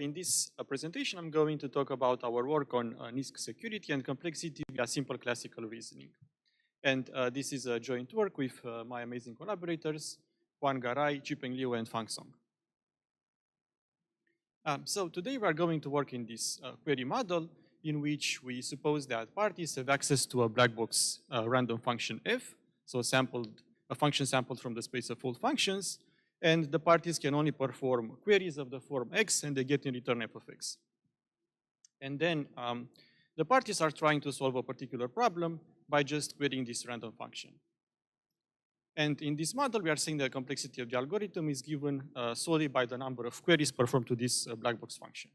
in this presentation, I'm going to talk about our work on NISQ security and complexity via simple classical reasoning. And this is a joint work with my amazing collaborators, Juan Garay, Chipeng Liu, and Fang Song. So today we are going to work in this query model in which we suppose that parties have access to a black box random function f, so a function sampled from the space of all functions, and the parties can only perform queries of the form x, and they get in return f of x. And then the parties are trying to solve a particular problem by just querying this random function. And in this model, we are saying that the complexity of the algorithm is given solely by the number of queries performed to this black box function.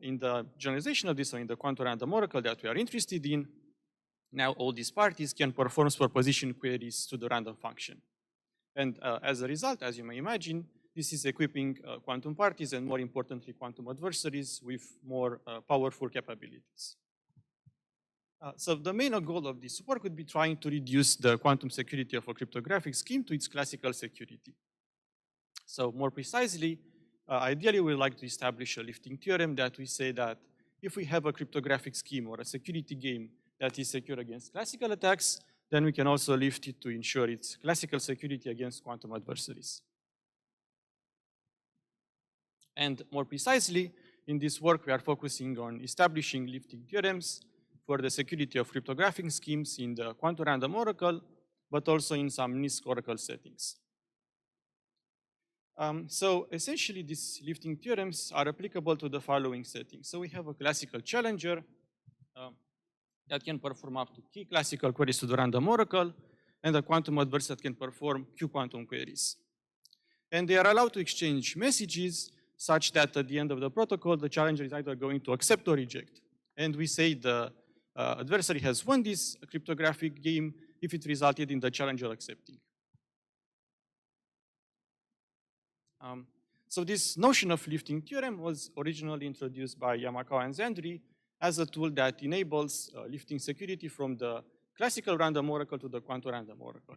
In the generalization of this, or in the quantum random oracle that we are interested in, now all these parties can perform superposition queries to the random function. And as a result, as you may imagine, this is equipping quantum parties and, more importantly, quantum adversaries with more powerful capabilities. So the main goal of this work would be trying to reduce the quantum security of a cryptographic scheme to its classical security. So more precisely, ideally we would like to establish a lifting theorem that we say that if we have a cryptographic scheme or a security game that is secure against classical attacks, then we can also lift it to ensure its classical security against quantum adversaries. And more precisely, in this work, we are focusing on establishing lifting theorems for the security of cryptographic schemes in the quantum random oracle, but also in some NISQ oracle settings. So essentially, these lifting theorems are applicable to the following settings. So we have a classical challenger that can perform up to k classical queries to the random oracle, and a quantum adversary that can perform q quantum queries. And they are allowed to exchange messages such that at the end of the protocol, the challenger is either going to accept or reject. And we say the adversary has won this cryptographic game if it resulted in the challenger accepting. So this notion of lifting theorem was originally introduced by Yamakao and Zandri as a tool that enables lifting security from the classical random oracle to the quantum random oracle.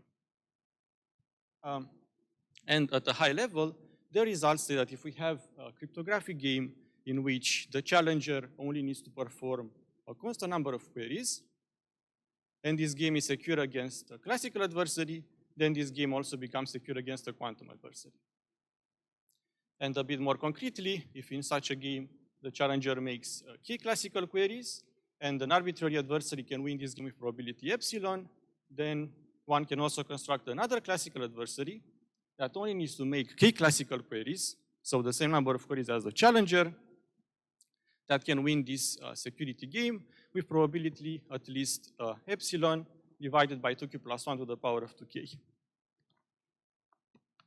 And at a high level, the results say that if we have a cryptographic game in which the challenger only needs to perform a constant number of queries, and this game is secure against a classical adversary, then this game also becomes secure against a quantum adversary. And a bit more concretely, if in such a game the challenger makes k classical queries and an arbitrary adversary can win this game with probability epsilon, then one can also construct another classical adversary that only needs to make k classical queries, so the same number of queries as the challenger, that can win this security game with probability at least epsilon divided by 2q plus 1 to the power of 2k.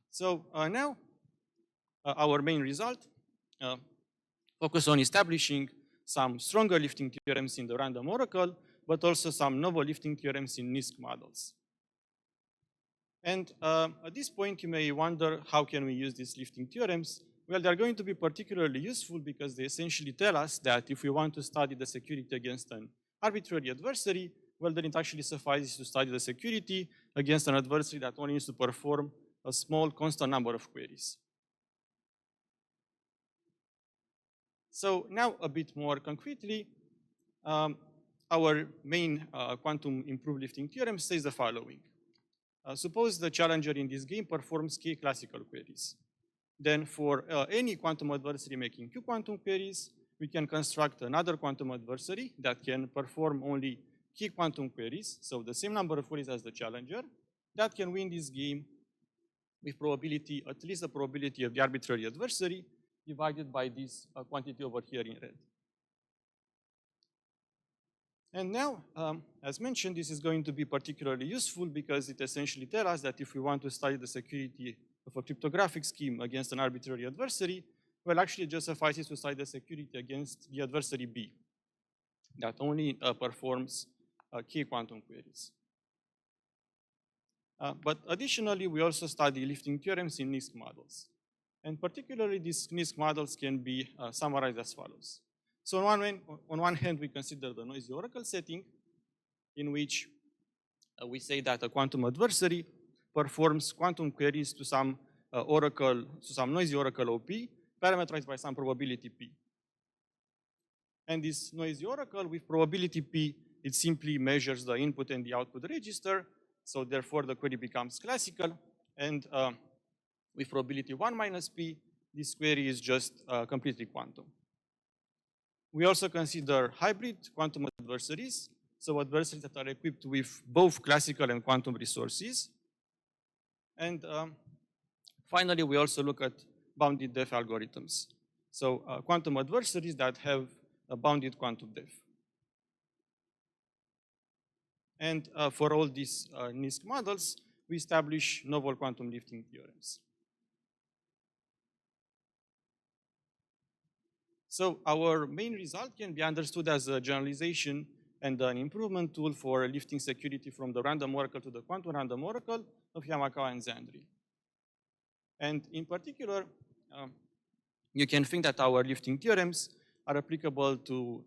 So now our main result focus on establishing some stronger lifting theorems in the random oracle, but also some novel lifting theorems in NISQ models. And at this point, you may wonder, how can we use these lifting theorems? Well, they're going to be particularly useful because they essentially tell us that if we want to study the security against an arbitrary adversary, well, then it actually suffices to study the security against an adversary that only needs to perform a small constant number of queries. So now a bit more concretely, our main quantum improved lifting theorem says the following. Suppose the challenger in this game performs k classical queries. Then for any quantum adversary making q quantum queries, we can construct another quantum adversary that can perform only k quantum queries, so the same number of queries as the challenger, that can win this game with probability, at least the probability of the arbitrary adversary, divided by this quantity over here in red. And now, as mentioned, this is going to be particularly useful because it essentially tells us that if we want to study the security of a cryptographic scheme against an arbitrary adversary, well, actually it just suffices to study the security against the adversary B that only performs k quantum queries. But additionally, we also study lifting theorems in NISQ models. And particularly, these NISQ models can be summarized as follows. So on one hand, we consider the noisy oracle setting, in which we say that a quantum adversary performs quantum queries to some oracle, to some noisy oracle OP, parameterized by some probability P. And this noisy oracle with probability P, it simply measures the input and the output register. So therefore, the query becomes classical. And with probability 1 minus P, this query is just completely quantum. We also consider hybrid quantum adversaries. So adversaries that are equipped with both classical and quantum resources. And finally, we also look at bounded depth algorithms. So quantum adversaries that have a bounded quantum depth. And for all these NISQ models, we establish novel quantum lifting theorems. So our main result can be understood as a generalization and an improvement tool for lifting security from the random oracle to the quantum random oracle of Yamakawa and Zandri. And in particular, you can think that our lifting theorems are applicable to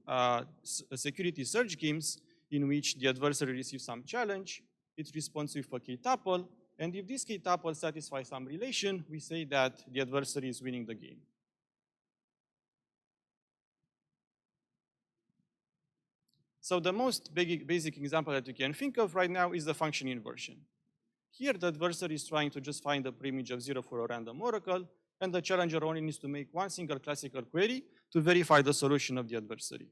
security search games in which the adversary receives some challenge, it responds with a k-tuple, and if this k-tuple satisfies some relation, we say that the adversary is winning the game. So the most basic example that you can think of right now is the function inversion. Here, the adversary is trying to just find a preimage of 0 for a random oracle, and the challenger only needs to make one single classical query to verify the solution of the adversary.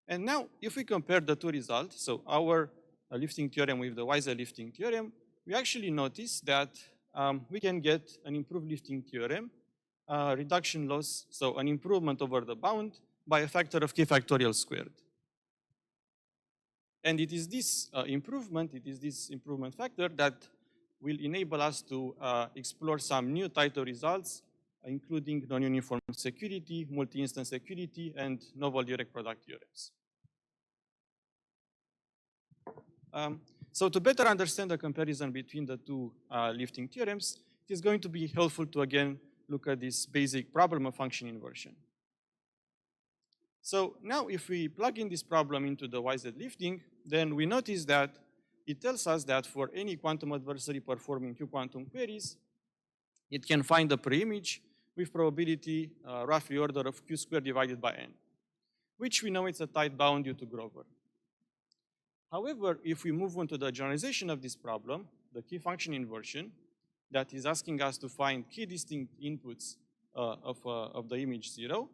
And now, if we compare the two results, so our lifting theorem with the Wiser lifting theorem, we actually notice that we can get an improved lifting theorem, reduction loss, so an improvement over the bound by a factor of k factorial squared. And it is this improvement factor that will enable us to explore some new tighter results, including non-uniform security, multi-instance security, and novel direct product theorems. So to better understand the comparison between the two lifting theorems, it is going to be helpful to again look at this basic problem of function inversion. So now if we plug in this problem into the YZ lifting, then we notice that it tells us that for any quantum adversary performing Q quantum queries, it can find a preimage with probability roughly order of Q squared divided by n, which we know it's a tight bound due to Grover. However, if we move on to the generalization of this problem, the key function inversion, that is asking us to find key distinct inputs of the image 0,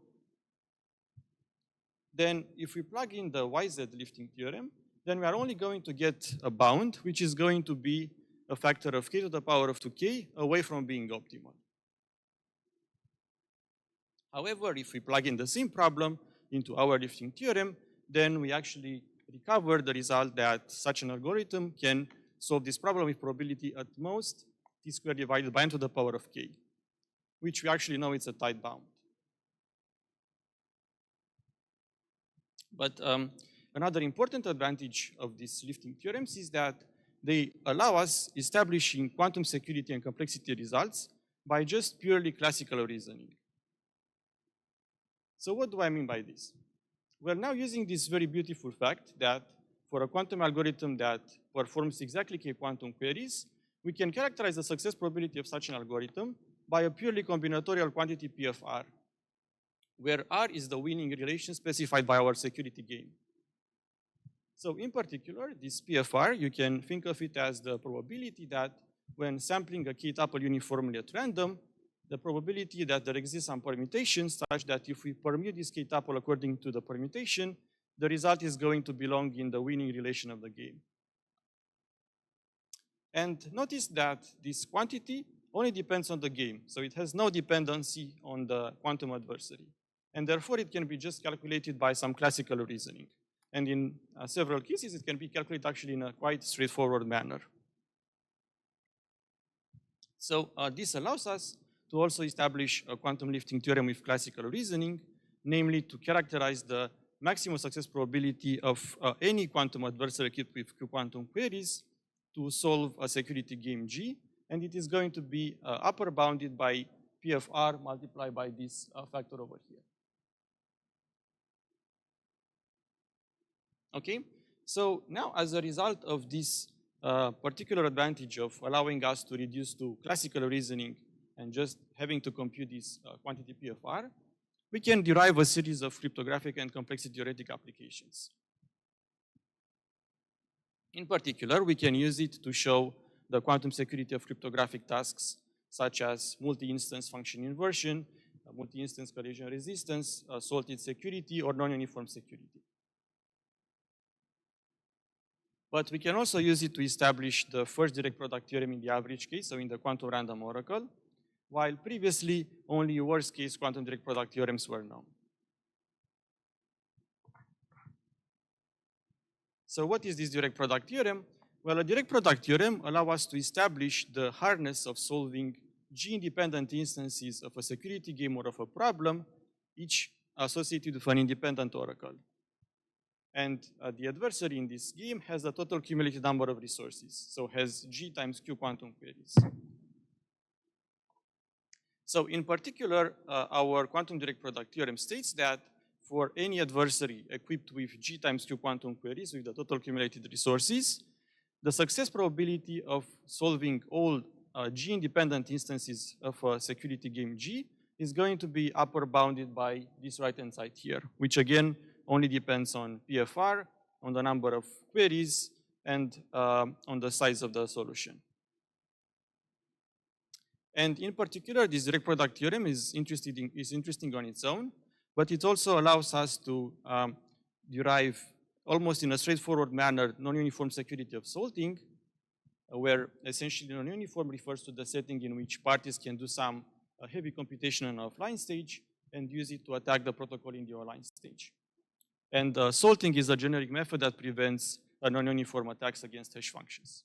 then if we plug in the YZ lifting theorem, then we are only going to get a bound, which is going to be a factor of k to the power of 2k away from being optimal. However, if we plug in the same problem into our lifting theorem, then we actually recover the result that such an algorithm can solve this problem with probability at most t squared divided by n to the power of k, which we actually know it's a tight bound. But another important advantage of these lifting theorems is that they allow us establishing quantum security and complexity results by just purely classical reasoning. So what do I mean by this? We're now using this very beautiful fact that for a quantum algorithm that performs exactly k quantum queries, we can characterize the success probability of such an algorithm by a purely combinatorial quantity P of R, where R is the winning relation specified by our security game. So in particular, this P of R, you can think of it as the probability that when sampling a k-tuple uniformly at random, the probability that there exists some permutation such that if we permute this k-tuple according to the permutation, the result is going to belong in the winning relation of the game. And notice that this quantity only depends on the game, so it has no dependency on the quantum adversary. And therefore, it can be just calculated by some classical reasoning. And in several cases, it can be calculated actually in a quite straightforward manner. So this allows us to also establish a quantum lifting theorem with classical reasoning, namely to characterize the maximum success probability of any quantum adversary equipped with Q quantum queries to solve a security game G, and it is going to be upper bounded by P of R multiplied by this factor over here. Okay, so now as a result of this particular advantage of allowing us to reduce to classical reasoning and just having to compute this quantity P of R, we can derive a series of cryptographic and complexity theoretic applications. In particular, we can use it to show the quantum security of cryptographic tasks such as multi-instance function inversion, multi-instance collision resistance, salted security, or non-uniform security. But we can also use it to establish the first direct product theorem in the average case, so in the quantum random oracle, while previously only worst case quantum direct product theorems were known. So what is this direct product theorem? Well, a direct product theorem allows us to establish the hardness of solving G-independent instances of a security game or of a problem, each associated with an independent oracle. And the adversary in this game has the total cumulative number of resources, so has G times Q quantum queries. So in particular, our quantum direct product theorem states that for any adversary equipped with G times Q quantum queries with the total cumulative resources, the success probability of solving all G-independent instances of a security game G is going to be upper bounded by this right-hand side here, which again only depends on PFR, on the number of queries, and on the size of the solution. And in particular, this direct product theorem is interesting on its own, but it also allows us to derive almost in a straightforward manner non-uniform security of salting, where essentially non-uniform refers to the setting in which parties can do some heavy computation on the offline stage and use it to attack the protocol in the online stage. And salting is a generic method that prevents non-uniform attacks against hash functions.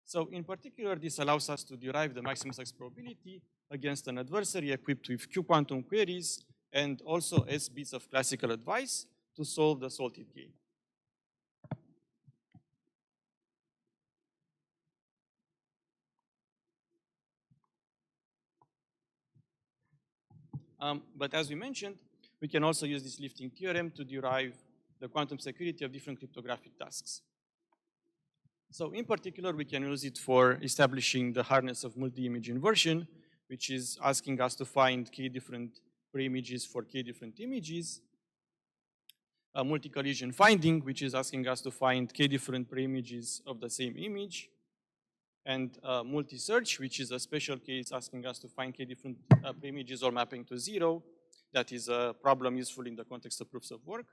So in particular, this allows us to derive the maximum success probability against an adversary equipped with Q quantum queries and also S bits of classical advice to solve the salted game. But as we mentioned, we can also use this lifting theorem to derive the quantum security of different cryptographic tasks. So in particular, we can use it for establishing the hardness of multi-image inversion, which is asking us to find k different preimages for k different images. Multi-collision finding, which is asking us to find k different preimages of the same image. And multi-search, which is a special case asking us to find k different preimages all mapping to 0. That is a problem useful in the context of proofs of work.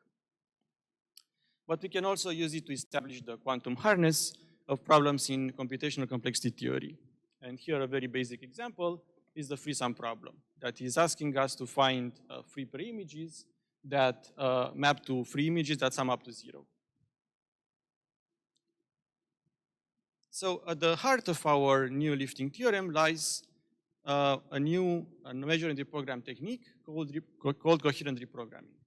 But we can also use it to establish the quantum hardness of problems in computational complexity theory. And here a very basic example is the free sum problem that is asking us to find free preimages that map to free images that sum up to 0. So at the heart of our new lifting theorem lies a new measure-and-reprogram technique called coherent reprogramming.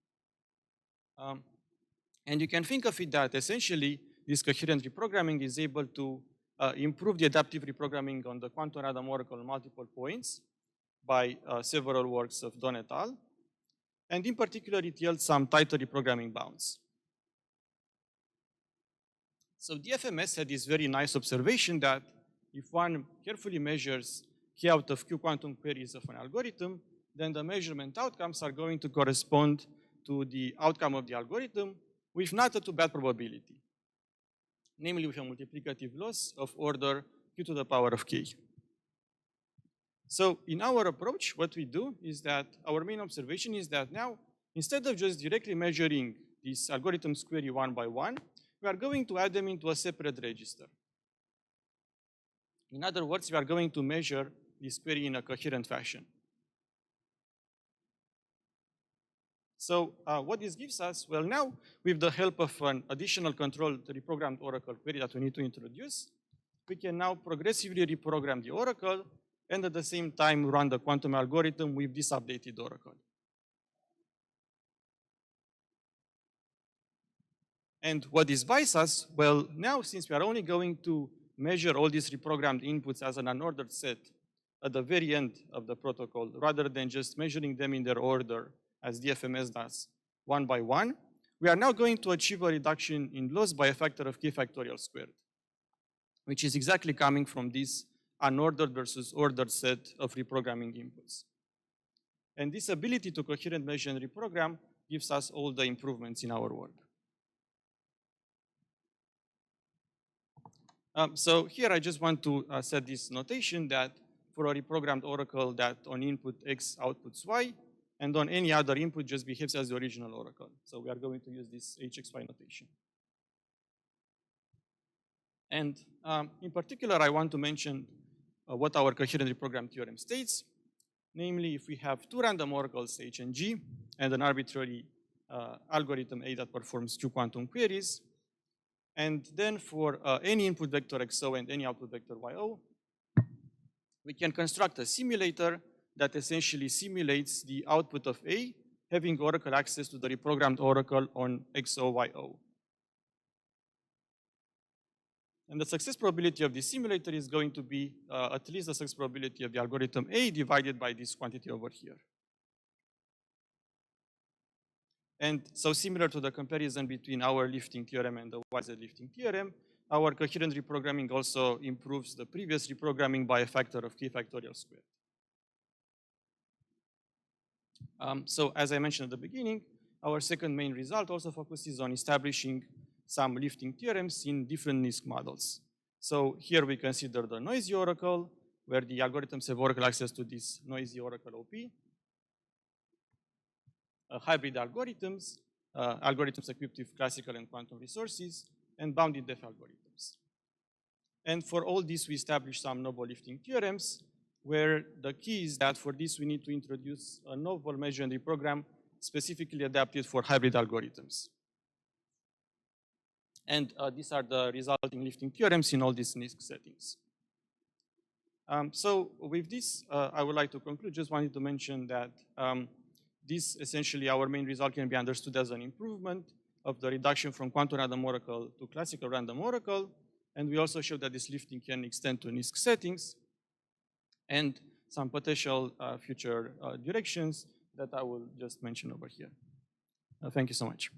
And you can think of it that essentially this coherent reprogramming is able to improve the adaptive reprogramming on the quantum random oracle on multiple points by several works of Don et al. And in particular, it yields some tighter reprogramming bounds. So DFMS had this very nice observation that if one carefully measures k out of q quantum queries of an algorithm, then the measurement outcomes are going to correspond to the outcome of the algorithm with not a too bad probability, namely with a multiplicative loss of order q to the power of k. So in our approach, what we do is that our main observation is that now, instead of just directly measuring these algorithms query one by one, we are going to add them into a separate register. In other words, we are going to measure this query in a coherent fashion. So what this gives us, well now, with the help of an additional controlled reprogrammed oracle query that we need to introduce, we can now progressively reprogram the oracle and at the same time run the quantum algorithm with this updated oracle. And what this buys us, well now since we are only going to measure all these reprogrammed inputs as an unordered set at the very end of the protocol, rather than just measuring them in their order as DFMS does, one by one, we are now going to achieve a reduction in loss by a factor of k factorial squared, which is exactly coming from this unordered versus ordered set of reprogramming inputs. And this ability to coherent measure and reprogram gives us all the improvements in our work. So here I just want to set this notation that for a reprogrammed oracle that on input X outputs Y, and on any other input just behaves as the original oracle. So we are going to use this HXY notation. And in particular, I want to mention what our coherent reprogram theorem states. Namely, if we have two random oracles, H and G, and an arbitrary algorithm A that performs Q quantum queries, and then for any input vector XO and any output vector YO, we can construct a simulator that essentially simulates the output of A, having oracle access to the reprogrammed oracle on XO, YO. And the success probability of this simulator is going to be at least the success probability of the algorithm A divided by this quantity over here. And so similar to the comparison between our lifting theorem and the YZ lifting theorem, our coherent reprogramming also improves the previous reprogramming by a factor of k factorial squared. So as I mentioned at the beginning, our second main result also focuses on establishing some lifting theorems in different NISQ models. So here we consider the noisy oracle, where the algorithms have oracle access to this noisy oracle OP. Hybrid algorithms, algorithms equipped with classical and quantum resources, and bounded depth algorithms. And for all this, we establish some novel lifting theorems, where the key is that for this, we need to introduce a novel measure and reprogram specifically adapted for hybrid algorithms. And these are the resulting lifting theorems in all these NISQ settings. So with this, I would like to conclude. Just wanted to mention that this essentially our main result can be understood as an improvement of the reduction from quantum random oracle to classical random oracle. And we also show that this lifting can extend to NISQ settings and some potential future directions that I will just mention over here. Thank you so much.